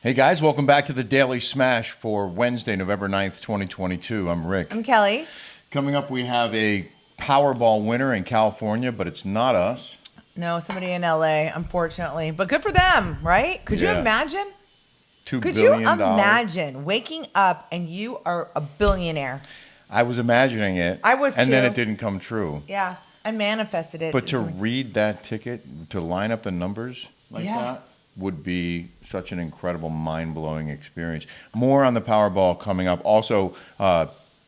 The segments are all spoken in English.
Hey guys, welcome back to the Daily Smash for Wednesday, November 9th, 2022. I'm Rick. I'm Kelly. Coming up, we have a Powerball winner in California, but it's not us. No, somebody in LA, unfortunately. But good for them, right? Could you imagine? Could you imagine waking up and you are a billionaire? I was imagining it. I was and then too. it didn't come true. Yeah, I manifested it. But to read that ticket, to line up the numbers like that, would be such an incredible, mind-blowing experience. More on the Powerball coming up. Also,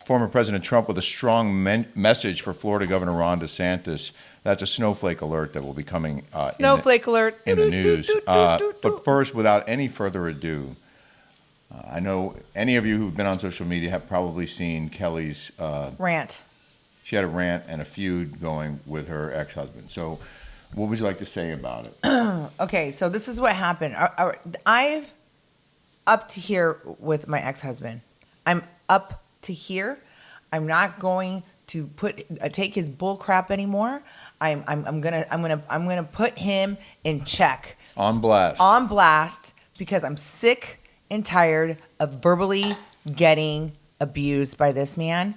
former President Trump with a strong message for Florida Governor Ron DeSantis. That's a Snowflake Alert that will be coming Snowflake Alert in the news. But first, without any further ado, I know any of you who've been on social media have probably seen Kelly's rant. She had a rant and a feud going with her ex-husband. So what would you like to say about it? Okay, so this is what happened. I've up to here with my ex-husband. I'm up to here. I'm not going to take his bull crap anymore. I'm gonna put him in check. On blast. On blast, because I'm sick and tired of verbally getting abused by this man.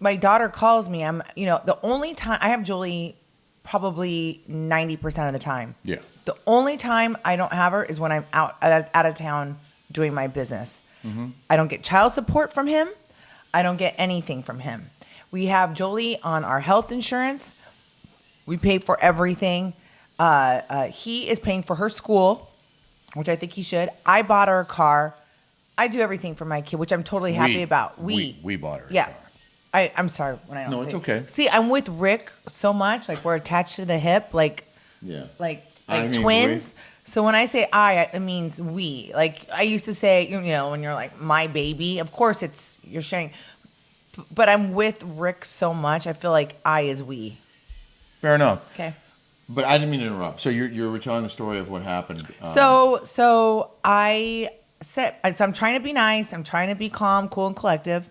My daughter calls me. The only time I have Julie probably 90% of the time. Yeah. The only time I don't have her is when I'm out of town doing my business. Mm-hmm. I don't get child support from him. I don't get anything from him. We have Jolie on our health insurance. We pay for everything. He is paying for her school, which I think he should. I bought her a car. I do everything for my kid, which I'm totally happy about. We bought her a car. I'm sorry when I don't say. No, it's okay. See, I'm with Rick so much, like we're attached to the hip, like twins. So when I say it means we. Like I used to say, when you're like my baby, of course you're sharing. But I'm with Rick so much, I feel like I is we. Fair enough. Okay. But I didn't mean to interrupt. So you're retelling the story of what happened. So I'm trying to be nice. I'm trying to be calm, cool, and collective.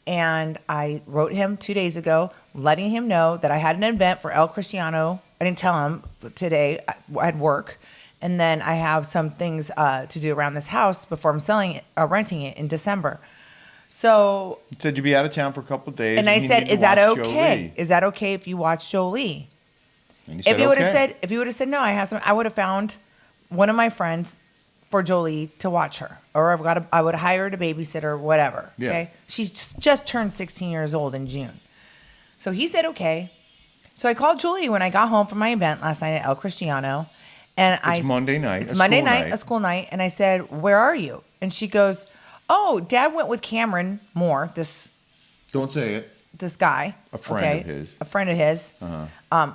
And I wrote him 2 days ago, letting him know that I had an event for El Cristiano. I didn't tell him today. I had work. And then I have some things to do around this house before I'm renting it in December. So you said you'd be out of town for a couple of days. And I said, is that okay? Jolie. Is that okay if you watch Jolie? And he said, if he would have said no, I would have found one of my friends for Jolie to watch her, or I would have hired a babysitter, whatever. Yeah. Okay, she's just turned 16 years old in June, so he said okay. So I called Jolie when I got home from my event last night at El Cristiano, and it's Monday night. It's Monday night, a school night, and I said, "Where are you?" And she goes, "Oh, Dad went with Cameron Moore. Don't say it. This guy, a friend of his,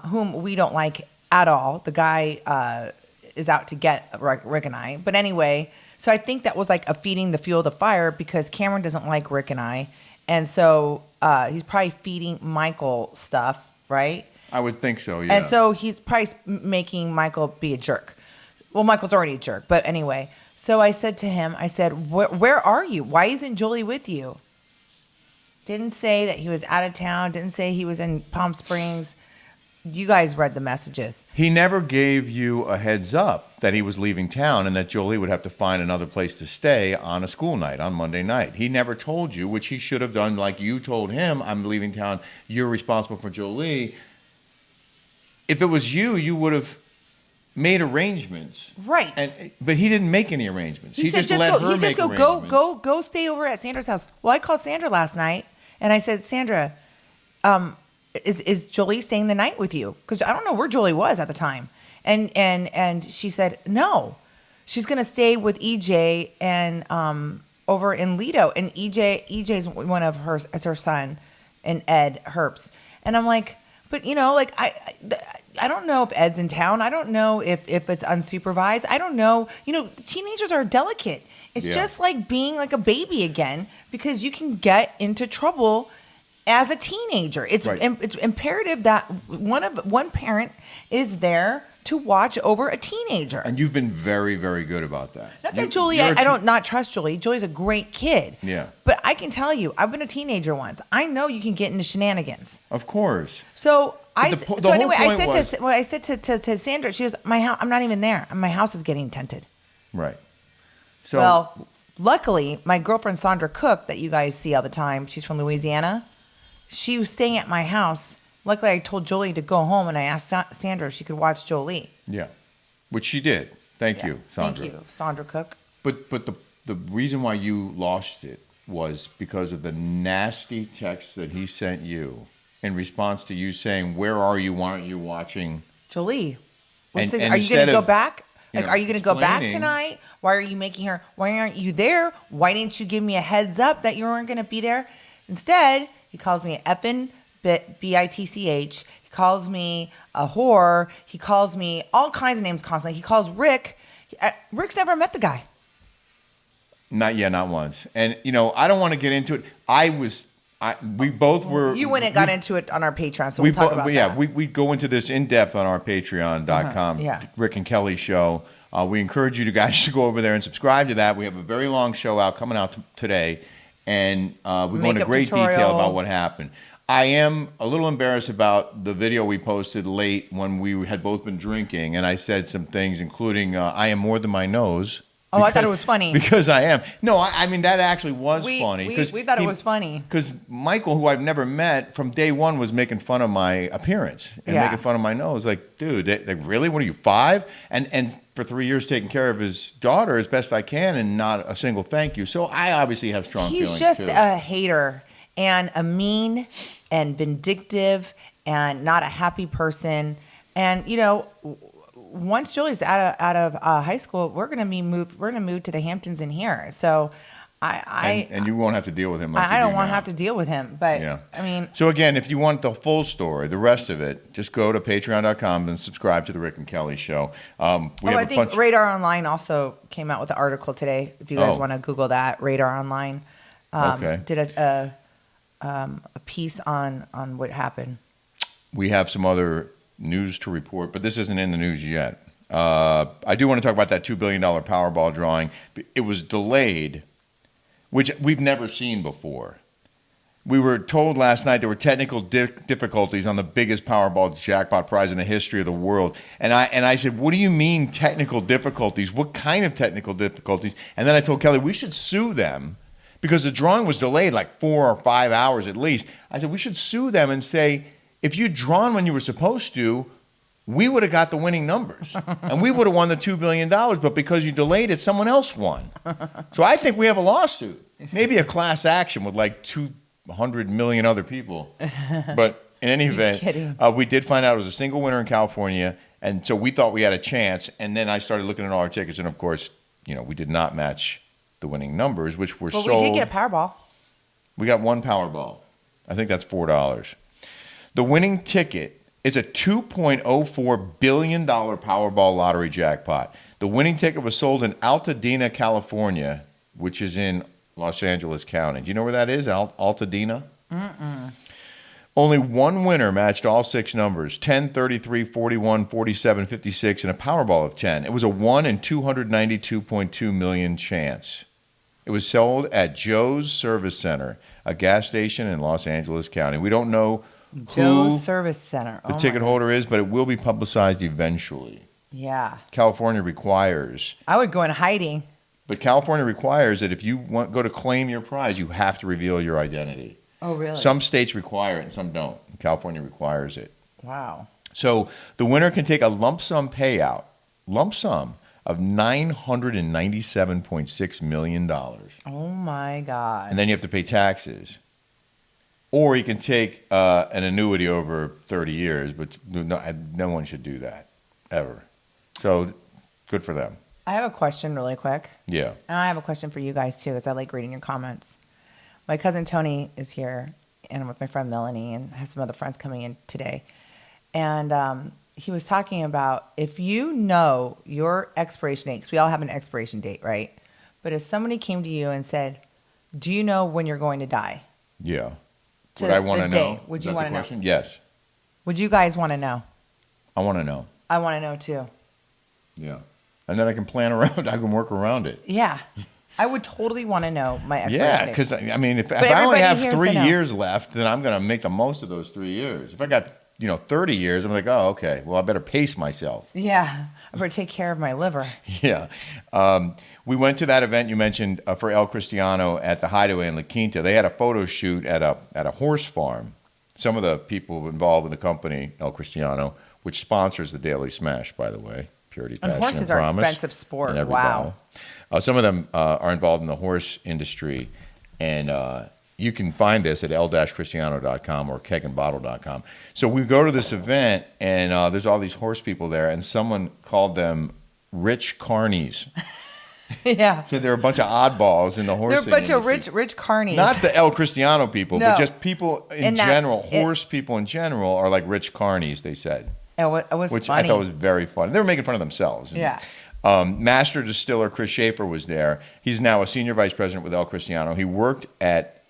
whom we don't like at all. The guy is out to get Rick and I. But anyway, so I think that was like a feeding the fuel the fire because Cameron doesn't like Rick and I. And so he's probably feeding Michael stuff, right? I would think so, yeah. And so he's probably making Michael be a jerk. Well, Michael's already a jerk. But anyway, so I said to him, where are you? Why isn't Jolie with you? Didn't say that he was out of town. Didn't say he was in Palm Springs. You guys read the messages. He never gave you a heads up that he was leaving town and that Jolie would have to find another place to stay on a school night, on Monday night. He never told you, which he should have done, like you told him, I'm leaving town, you're responsible for Jolie. If it was you, you would have made arrangements. Right. But he didn't make any arrangements. He just let her make arrangements. Go stay over at Sandra's house. Well, I called Sandra last night, and I said, Sandra, is Jolie staying the night with you? Because I don't know where Jolie was at the time. And she said, no. She's going to stay with EJ and over in Lido. And EJ's one of her son, and Ed Herbst. And I'm like, but I don't know if Ed's in town. I don't know if it's unsupervised. I don't know. Teenagers are delicate. It's just like being like a baby again, because you can get into trouble as a teenager. It's imperative that one parent is there to watch over a teenager. And you've been very, very good about that. Not that Julie, I don't not trust Julie. Julie's a great kid. Yeah. But I can tell you, I've been a teenager once. I know you can get into shenanigans. Of course. So So anyway, I said to Sandra, she goes, "My house, I'm not even there. My house is getting tented." Right. So Well, luckily, my girlfriend Sandra Cook, that you guys see all the time, she's from Louisiana. She was staying at my house. Luckily, I told Jolie to go home, and I asked Sandra if she could watch Jolie. yeah, which she did. Thank you, Sandra. Thank you, Sandra Cook. But the reason why you lost it was because of the nasty text that he sent you in response to you saying, "Where are you? Why aren't you watching?" Jolie, are And you going instead to go of, back? you know, Are you going to go back explaining- tonight? Why are you making her? Why aren't you there? Why didn't you give me a heads up that you weren't going to be there? Instead, he calls me an effing bitch. He calls me a whore. He calls me all kinds of names constantly. He calls Rick. Rick's never met the guy. Not once. And I don't want to get into it. We both were. You went and got into it on our Patreon, so we'll talk about that. We go into this in depth on our Patreon.com, yeah. Rick and Kelly show. We encourage you guys to go over there and subscribe to that. We have a very long show coming out today, and we go into great detail about what happened. I am a little embarrassed about the video we posted late when we had both been drinking, and I said some things, including "I am more than my nose." Oh, I thought it was funny. Because I am. No, I mean, that actually was funny. We thought it was funny. Because Michael, who I've never met, from day one was making fun of my appearance and making fun of my nose. Like, dude, they really? What are you, 5? And for 3 years taking care of his daughter as best I can and not a single thank you. So I obviously have strong feelings, He's just too. a hater and a mean and vindictive and not a happy person. And, once Julie's out of high school, we're gonna move to the Hamptons in here. So, and you won't have to deal with him. Like I don't want to have to deal with him. But yeah. I mean, so again, if you want the full story, the rest of it, just go to Patreon.com and subscribe to the Rick and Kelly Show. I think Radar Online also came out with an article today. If you guys want to Google that, Radar Online did a piece on what happened. We have some other news to report, but this isn't in the news yet. I do want to talk about that $2 billion Powerball drawing. It was delayed, which we've never seen before. We were told last night there were technical difficulties on the biggest Powerball jackpot prize in the history of the world. And I said, what do you mean technical difficulties? What kind of technical difficulties? And then I told Kelly, we should sue them because the drawing was delayed like 4 or 5 hours at least. I said, we should sue them and say, if you'd drawn when you were supposed to, we would have got the winning numbers. And we would have won the $2 billion, but because you delayed it, someone else won. So I think we have a lawsuit. Maybe a class action with like 200 million other people. But in any event, we did find out it was a single winner in California, and so we thought we had a chance. And then I started looking at all our tickets, and of course, we did not match the winning numbers, which were sold. But we did get a Powerball. We got one Powerball. I think that's $4. The winning ticket is a $2.04 billion Powerball lottery jackpot. The winning ticket was sold in Altadena, California, which is in Los Angeles County. Do you know where that is, Altadena? Mm-mm. Only one winner matched all 6 numbers, 10, 33, 41, 47, 56, and a Powerball of 10. It was a 1 in 292.2 million chance. It was sold at Joe's Service Center, a gas station in Los Angeles County. We don't know Joe's Service Center. The ticket holder is, but it will be publicized eventually. Yeah. California requires. I would go in hiding. But California requires that if you go to claim your prize, you have to reveal your identity. Oh, really? Some states require it and some don't. California requires it. Wow. So the winner can take a lump sum payout, of $997.6 million. Oh, my God. And then you have to pay taxes. Or you can take an annuity over 30 years, but no one should do that, ever. So, good for them. I have a question really quick. Yeah. And I have a question for you guys, too, because I like reading your comments. My cousin Tony is here, and I'm with my friend Melanie, and I have some other friends coming in today. And he was talking about if you know your expiration date, because we all have an expiration date, right? But if somebody came to you and said, do you know when you're going to die? Yeah. Would I want to know? Would you want to know? Yes. Would you guys want to know? I want to know. I want to know too. Yeah. And then I can plan around. I can work around it. Yeah. I would totally want to know my expiration date. Yeah, because I mean, if I only have 3 years left, then I'm going to make the most of those 3 years. If I got 30 years, I'm like, oh, okay, well, I better pace myself. Yeah, I better take care of my liver. Yeah. We went to that event you mentioned for El Cristiano at the Hideaway in La Quinta. They had a photo shoot at a horse farm. Some of the people involved in the company, El Cristiano, which sponsors the Daily Smash, by the way, Purity, Passion, And horses and are Promise, expensive sport. and every Wow. battle. Some of them are involved in the horse industry, and you can find this at el-cristiano.com or kegandbottle.com. So we go to this event, and there's all these horse people there, and someone called them rich carnies. Yeah. So they're a bunch of oddballs in the horse They're a bunch industry. of rich carnies. Not the El Cristiano people, No. but just people in that- general. Horse people in general are like rich carnies, they said. It was Which funny. I thought was very funny. They were making fun of themselves. Yeah. Master distiller Chris Schaefer was there. He's now a senior vice president with El Cristiano. He worked at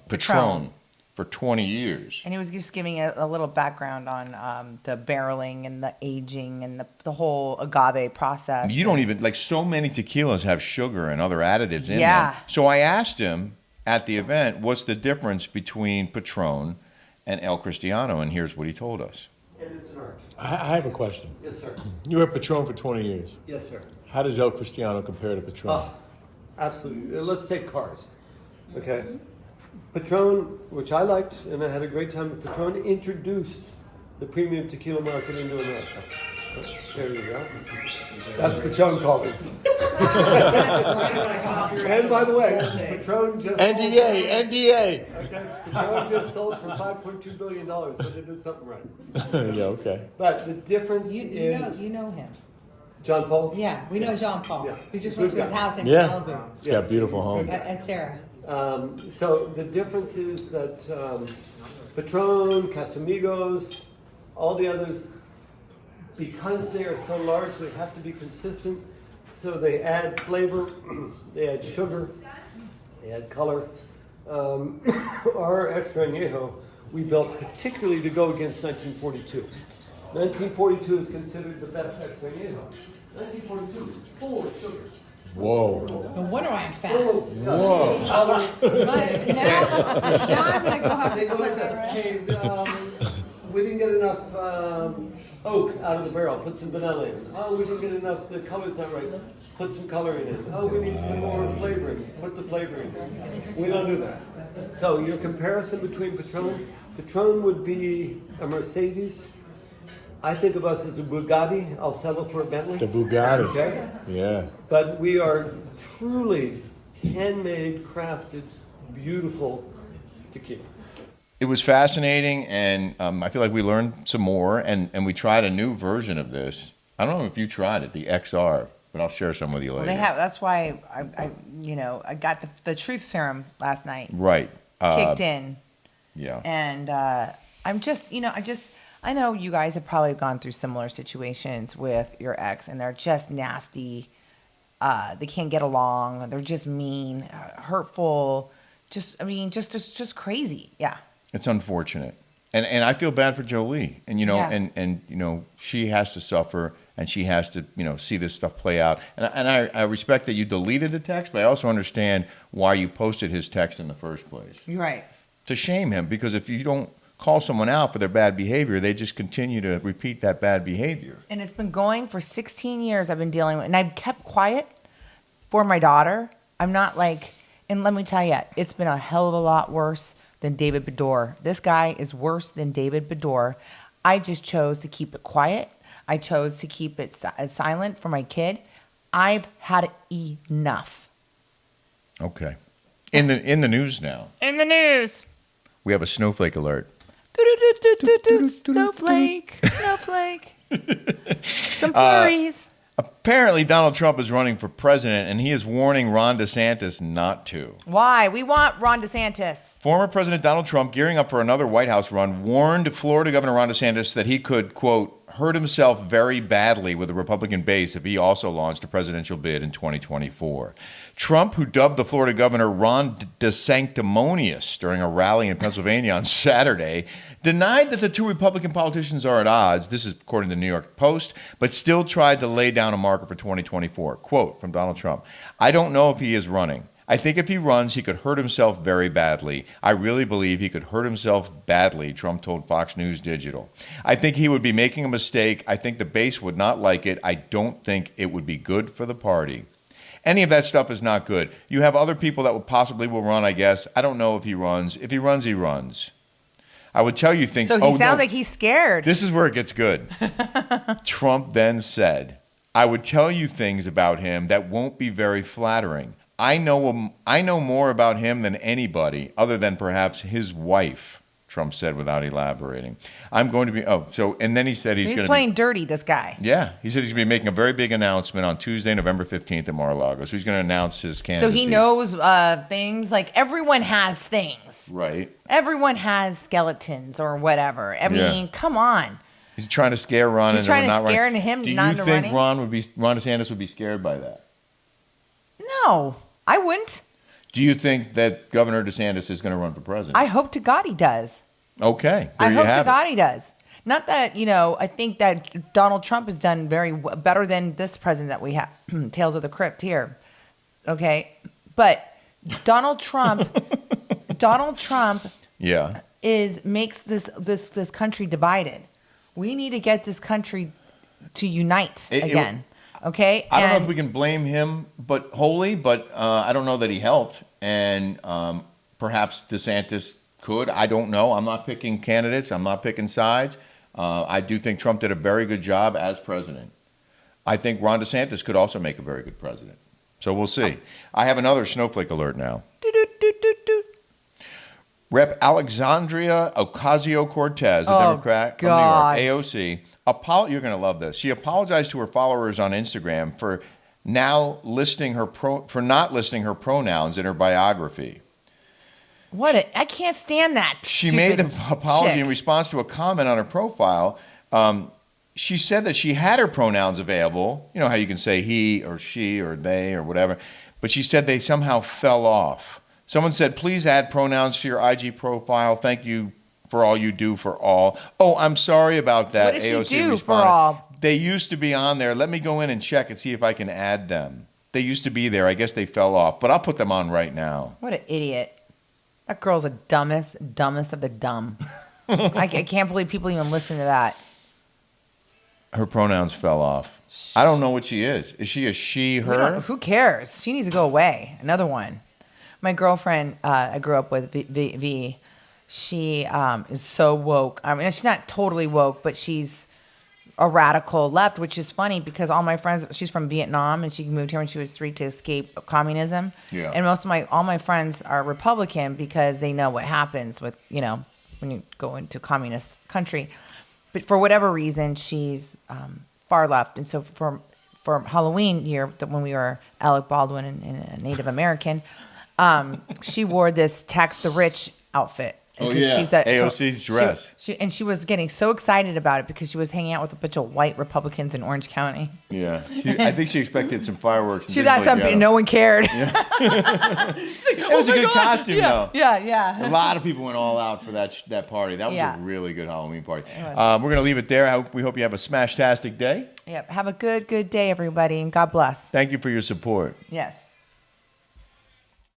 Patron for 20 years. And he was just giving a little background on the barreling and the aging and the whole agave process. You don't even, like, so many tequilas have sugar and other additives in Yeah. them. So I asked him at the event, what's the difference between Patron and El Cristiano? And here's what he told us. It is an art. I have a question. Yes, sir. You were Patron for 20 years. Yes, sir. How does El Cristiano compare to Patron? Oh, absolutely. Let's take cars. Okay. Patron, which I liked, and I had a great time with Patron, introduced the premium tequila market into America. So, there you go. That's Patron calling. And by the way, Patron just NDA. Okay, Patron just sold for $5.2 billion, so they did something right. Yeah, okay. But the difference is You know him. John Paul. Yeah, we know Jean Paul. Yeah. We just Good went to his guy. house in Yeah. Malibu He's got a beautiful home. at Sarah. So the difference is that Patron, Casamigos, all the others, because they are so large, they have to be consistent. So they add flavor, they add sugar, they add color. Our extra añejo we built particularly to go against 1942. 1942 is considered the best extra añejo. 1942 is full of sugar. Whoa. No wonder I'm fat. Full of color. But now I'm gonna go have to Take a slip look it. at hey, we didn't get enough oak out of the barrel. Put some vanilla in. Oh, we didn't get enough. The color's not right. Put some coloring in. Oh, we need some more flavoring. Put the flavoring in. We don't do that. So your comparison between Patron would be a Mercedes. I think of us as a Bugatti. I'll settle for a Bentley. The Bugatti. Okay. Yeah. But we are truly handmade, crafted, beautiful tequila. It was fascinating, and I feel like we learned some more, and we tried a new version of this. I don't know if you tried it, the XR, but I'll share some with you later. Well, they have. That's why I got the truth serum last night. Right. Kicked in. Yeah. And I know you guys have probably gone through similar situations with your ex, and they're just nasty. They can't get along. They're just mean, hurtful. Just crazy. Yeah. It's unfortunate. And I feel bad for Jolie. And, Yeah. and she has to suffer, and she has to, see this stuff play out. And I respect that you deleted the text, but I also understand why you posted his text in the first place. You're right. To shame him, because if you don't call someone out for their bad behavior, they just continue to repeat that bad behavior. And it's been going for 16 years I've been dealing with, and I've kept quiet for my daughter. I'm not like, and let me tell you, it's been a hell of a lot worse than David Bedore. This guy is worse than David Bedore. I just chose to keep it quiet. I chose to keep it silent for my kid. I've had enough. Okay. In the news now, In the news. we have a snowflake alert. Snowflake. Some flurries. Apparently, Donald Trump is running for president, and he is warning Ron DeSantis not to. Why? We want Ron DeSantis. Former President Donald Trump, gearing up for another White House run, warned Florida Governor Ron DeSantis that he could, quote, hurt himself very badly with the Republican base if he also launched a presidential bid in 2024. Trump, who dubbed the Florida governor Ron DeSanctimonious during a rally in Pennsylvania on Saturday, denied that the two Republican politicians are at odds, this is according to the New York Post, but still tried to lay down a marker for 2024. Quote from Donald Trump, "I don't know if he is running. I think if he runs, he could hurt himself very badly. I really believe he could hurt himself badly, Trump told Fox News Digital. I think he would be making a mistake. I think the base would not like it. I don't think it would be good for the party. Any of that stuff is not good. You have other people that would possibly will run, I guess. I don't know if he runs. If he runs, he runs. I would tell you things. So he sounds like he's scared. This is where it gets good. Trump then said, I would tell you things about him that won't be very flattering. I know more about him than anybody other than perhaps his wife, Trump said without elaborating. I'm going to be, and then he said he's going to playing dirty, this guy. Yeah, he said he's going to be making a very big announcement on Tuesday, November 15th at Mar-a-Lago. So he's going to announce his candidacy. So he knows things, like everyone has things. Right. Everyone has skeletons or whatever. I mean, come on. He's trying to scare Ron. He's trying to scare him not Do you running. think Ron DeSantis would be scared by that? No, I wouldn't. Do you think that Governor DeSantis is going to run for president? I hope to God he does. Okay, I you hope to have God it. he does. Not that, I think that Donald Trump has done better than this president that we have. Tales of the Crypt here. Okay. But Donald Trump Yeah. makes this country divided. We need to get this country to unite again. Okay. I don't know if we can blame him, but I don't know that he helped, and perhaps DeSantis could. I don't know. I'm not picking candidates. I'm not picking sides. I do think Trump did a very good job as president. I think Ron DeSantis could also make a very good president. So we'll see. I have another Snowflake Alert now. Rep. Alexandria Ocasio-Cortez, a Democrat from New York, AOC, you're going to love this. She apologized to her followers on Instagram for not listing her pronouns in her biography. I can't stand that. She made the apology chick in response to a comment on her profile. She said that she had her pronouns available. You know how you can say he or she or they or whatever. But she said they somehow fell off. Someone said, please add pronouns to your IG profile. Thank you for all you do for all. Oh, I'm sorry about that. What does AOC she do responded. for all? They used to be on there. Let me go in and check and see if I can add them. They used to be there. I guess they fell off. But I'll put them on right now. What an idiot. That girl's the dumbest of the dumb. I can't believe people even listen to that. Her pronouns fell off. I don't know what she is. Is she a she, her? Who cares? She needs to go away. Another one. My girlfriend I grew up with, V, she is so woke. I mean, she's not totally woke, but she's a radical left, which is funny because all my friends, she's from Vietnam and she moved here when she was 3 to escape communism. Yeah. And all my friends are Republican because they know what happens with, when you go into a communist country. But for whatever reason, she's far left. And so for Halloween year, when we were Alec Baldwin and a Native American, she wore this tax the rich outfit. Oh, yeah. She's AOC's dress. She was getting so excited about it because she was hanging out with a bunch of white Republicans in Orange County. Yeah. I think she expected some fireworks. She thought something, no one cared. Yeah. It was a good costume, though. Yeah. A lot of people went all out for that party. That was a really good Halloween party. It was. We're going to leave it there. We hope you have a smash-tastic day. Yep. Have a good day, everybody, and God bless. Thank you for your support. Yes.